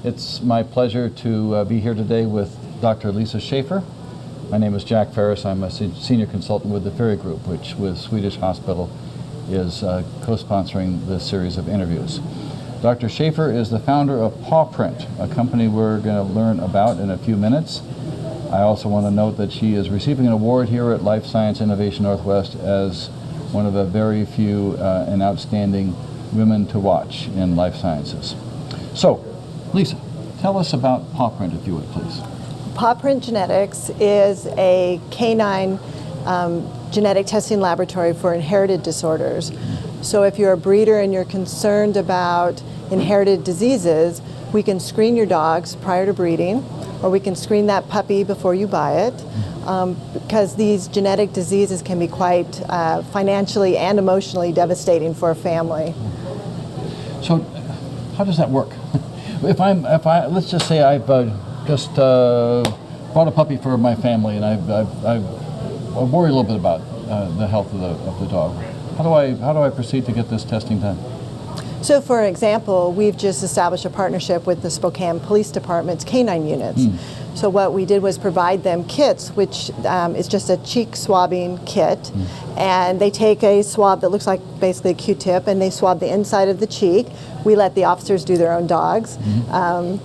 It's my pleasure to be here today with Dr. Lisa Shaffer. My name is Jack Ferris. I'm a senior consultant with the Fearey Group, which with Swedish Hospital is co-sponsoring this series of interviews. Dr. Shaffer is the founder of Paw Print, a company we're going to learn about in a few minutes. I also want to note that she is receiving an award here at Life Science Innovation Northwest as one of the very few and outstanding women to watch in life sciences. So, Lisa, tell us about Paw Print, if you would, please. Paw Print Genetics is a canine genetic testing laboratory for inherited disorders. So if you're a breeder and you're concerned about inherited diseases, we can screen your dogs prior to breeding, or we can screen that puppy before you buy it, because these genetic diseases can be quite financially and emotionally devastating for a family. So how does that work? If I let's just say I've just bought a puppy for my family, and I worry a little bit about the health of the dog. How do I proceed to get this testing done? So for example, we've just established a partnership with the Spokane Police Department's canine units. So what we did was provide them kits, which is just a cheek swabbing kit, and they take a swab that looks like basically a Q-tip, and they swab the inside of the cheek. We let the officers do their own dogs.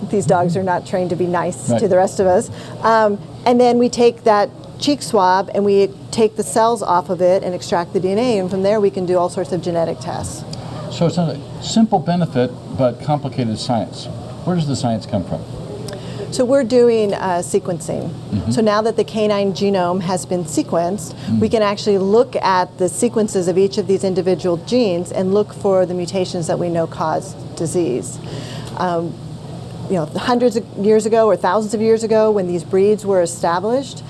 These dogs are not trained to be nice to the rest of us. And then we take that cheek swab and we take the cells off of it and extract the DNA, and from there we can do all sorts of genetic tests. So it's not a simple benefit, but complicated science. Where does the science come from? So we're doing sequencing. So now that the canine genome has been sequenced, we can actually look at the sequences of each of these individual genes and look for the mutations that we know cause disease. Hundreds of years ago or thousands of years ago, when these breeds were established,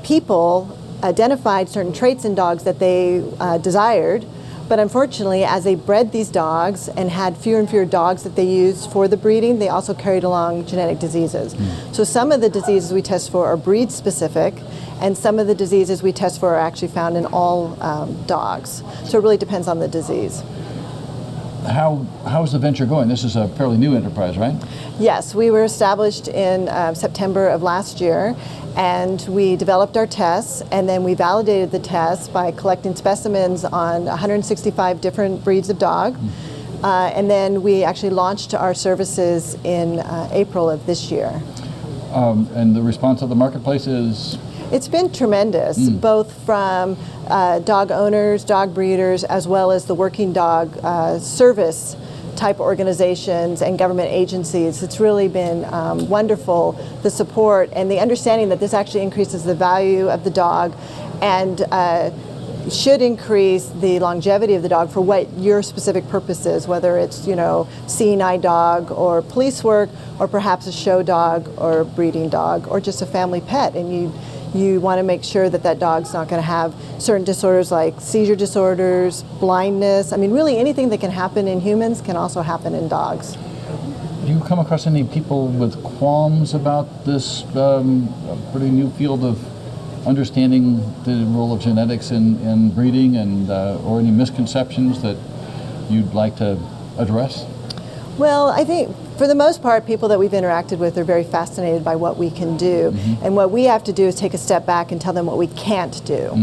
people identified certain traits in dogs that they desired. But unfortunately, as they bred these dogs and had fewer and fewer dogs that they used for the breeding, they also carried along genetic diseases. So some of the diseases we test for are breed specific, and some of the diseases we test for are actually found in all dogs. So it really depends on the disease. How's the venture going? This is a fairly new enterprise, right? Yes, we were established in September of last year, and we developed our tests, and then we validated the tests by collecting specimens on 165 different breeds of dog. And then we actually launched our services in April of this year. And the response of the marketplace is? It's been tremendous, both from dog owners, dog breeders, as well as the working dog service type organizations and government agencies. It's really been wonderful, the support and the understanding that this actually increases the value of the dog and should increase the longevity of the dog for what your specific purpose is, whether it's, seeing eye dog or police work, or perhaps a show dog or a breeding dog, or just a family pet, and you want to make sure that that dog's not going to have certain disorders like seizure disorders, blindness. I mean, really anything that can happen in humans can also happen in dogs. Do you come across any people with qualms about this pretty new field of understanding the role of genetics in breeding, and or any misconceptions that you'd like to address? Well, I think for the most part, people that we've interacted with are very fascinated by what we can do. And what we have to do is take a step back and tell them what we can't do.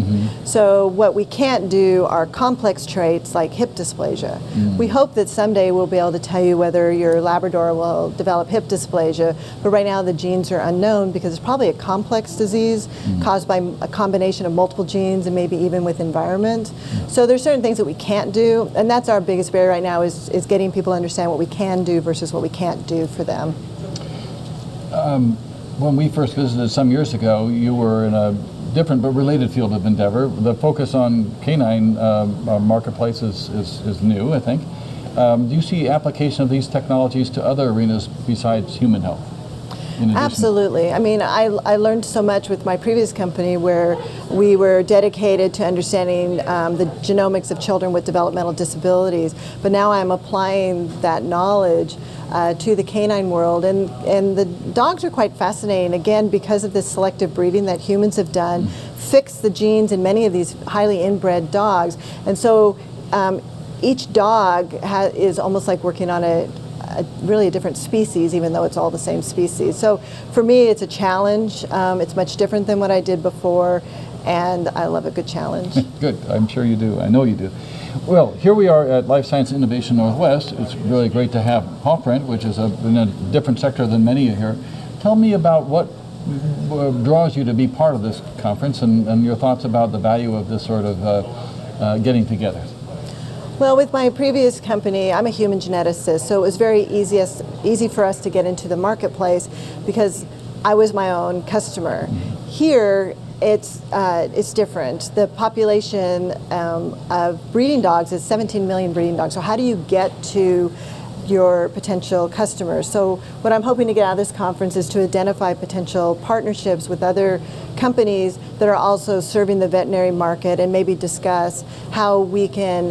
So what we can't do are complex traits like hip dysplasia. We hope that someday we'll be able to tell you whether your Labrador will develop hip dysplasia, but right now the genes are unknown because it's probably a complex disease caused by a combination of multiple genes and maybe even with environment. So there's certain things that we can't do, and that's our biggest barrier right now is getting people to understand what we can do versus what we can't do for them. When we first visited some years ago, you were in a different but related field of endeavor. The focus on canine marketplace is new, I think. Do you see application of these technologies to other arenas besides human health? Absolutely. I mean, I learned so much with my previous company where we were dedicated to understanding the genomics of children with developmental disabilities, but now I'm applying that knowledge to the canine world, and the dogs are quite fascinating, again, because of this selective breeding that humans have done, fix the genes in many of these highly inbred dogs, and so each dog is almost like working on really a different species, even though it's all the same species. So for me, it's a challenge. It's much different than what I did before, and I love a good challenge. Good, I'm sure you do. I know you do. Well, here we are at Life Science Innovation Northwest. It's really great to have Paw Print, which is in a different sector than many here. Tell me about what draws you to be part of this conference, and your thoughts about the value of this sort of getting together. Well, with my previous company, I'm a human geneticist, so it was very easy for us to get into the marketplace because I was my own customer. Here, it's different. The population of breeding dogs is 17 million breeding dogs. So how do you get to your potential customers? So what I'm hoping to get out of this conference is to identify potential partnerships with other companies that are also serving the veterinary market, and maybe discuss how we can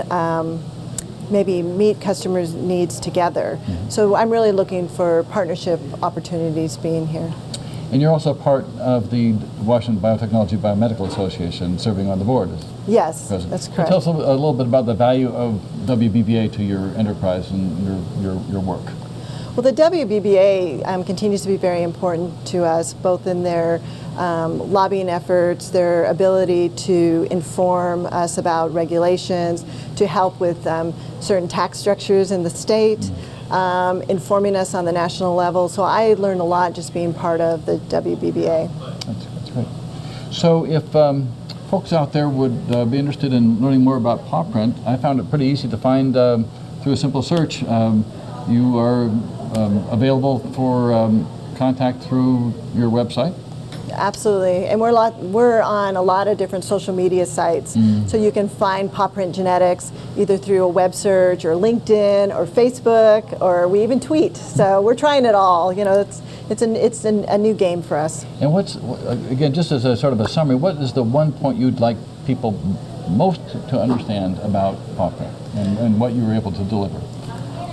maybe meet customers' needs together. So I'm really looking for partnership opportunities being here. And you're also part of the Washington Biotechnology Biomedical Association, serving on the board. Yes, President. that's correct. Tell us a little bit about the value of WBBA to your enterprise and your work. Well, the WBBA continues to be very important to us, both in their lobbying efforts, their ability to inform us about regulations, to help with certain tax structures in the state, informing us on the national level. So I learned a lot just being part of the WBBA. That's great. So if folks out there would be interested in learning more about Paw Print, I found it pretty easy to find through a simple search. You are available for contact through your website? Absolutely, and we're on a lot of different social media sites, so you can find Paw Print Genetics either through a web search or LinkedIn or Facebook, or we even tweet. So we're trying it all. You know, it's a new game for us. And again, just as a sort of a summary, what is the one point you'd like people most to understand about Paw Print and what you were able to deliver?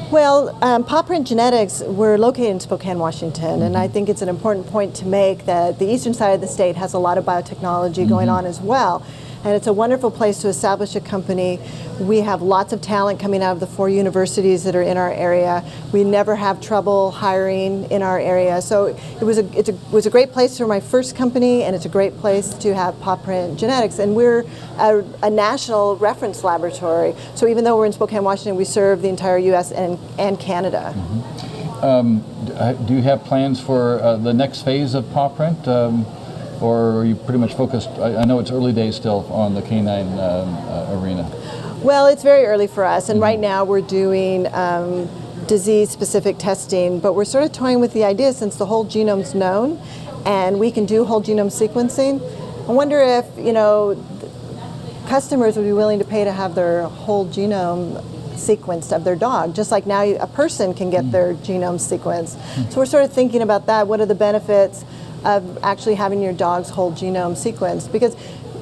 Well, Paw Print Genetics, we're located in Spokane, Washington, and I think it's an important point to make that the eastern side of the state has a lot of biotechnology going on as well. And it's a wonderful place to establish a company. We have lots of talent coming out of the 4 universities that are in our area. We never have trouble hiring in our area. So it was a great place for my first company, and it's a great place to have Paw Print Genetics. And we're a national reference laboratory. So even though we're in Spokane, Washington, we serve the entire U.S. and Canada. Do you have plans for the next phase of Paw Print? Or are you pretty much focused, I know it's early days still, on the canine arena? Well, it's very early for us, and right now we're doing disease-specific testing, but we're sort of toying with the idea, since the whole genome's known and we can do whole genome sequencing. I wonder if, customers would be willing to pay to have their whole genome sequenced of their dog, just like now a person can get their genome sequenced. So we're sort of thinking about that. What are the benefits of actually having your dog's whole genome sequenced? Because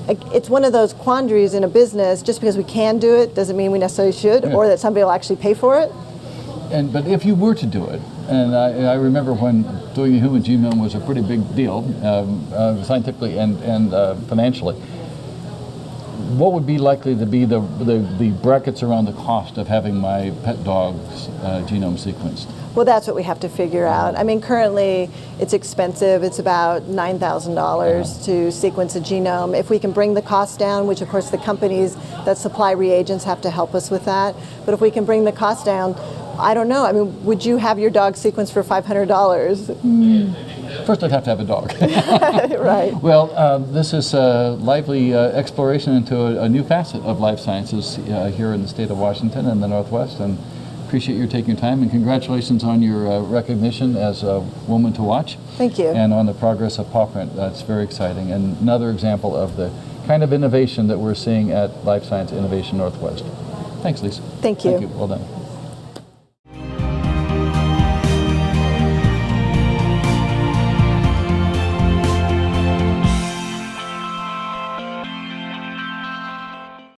it's one of those quandaries in a business. Just because we can do it doesn't mean we necessarily should, or that somebody will actually pay for it. But if you were to do it, and I remember when doing a human genome was a pretty big deal, scientifically and financially, what would be likely to be the brackets around the cost of having my pet dog's genome sequenced? Well, that's what we have to figure out. I mean, currently it's expensive. It's about $9,000 to sequence a genome. If we can bring the cost down, which of course the companies that supply reagents have to help us with that, but if we can bring the cost down, I don't know. I mean, would you have your dog sequenced for $500? First, I'd have to have a dog. Right. Well, this is a lively exploration into a new facet of life sciences here in the state of Washington and the Northwest, and appreciate your taking your time, and congratulations on your recognition as a woman to watch. Thank you. And on the progress of Paw Print. That's very exciting, and another example of the kind of innovation that we're seeing at Life Science Innovation Northwest. Thanks, Lisa. Thank you. Thank you. Well done.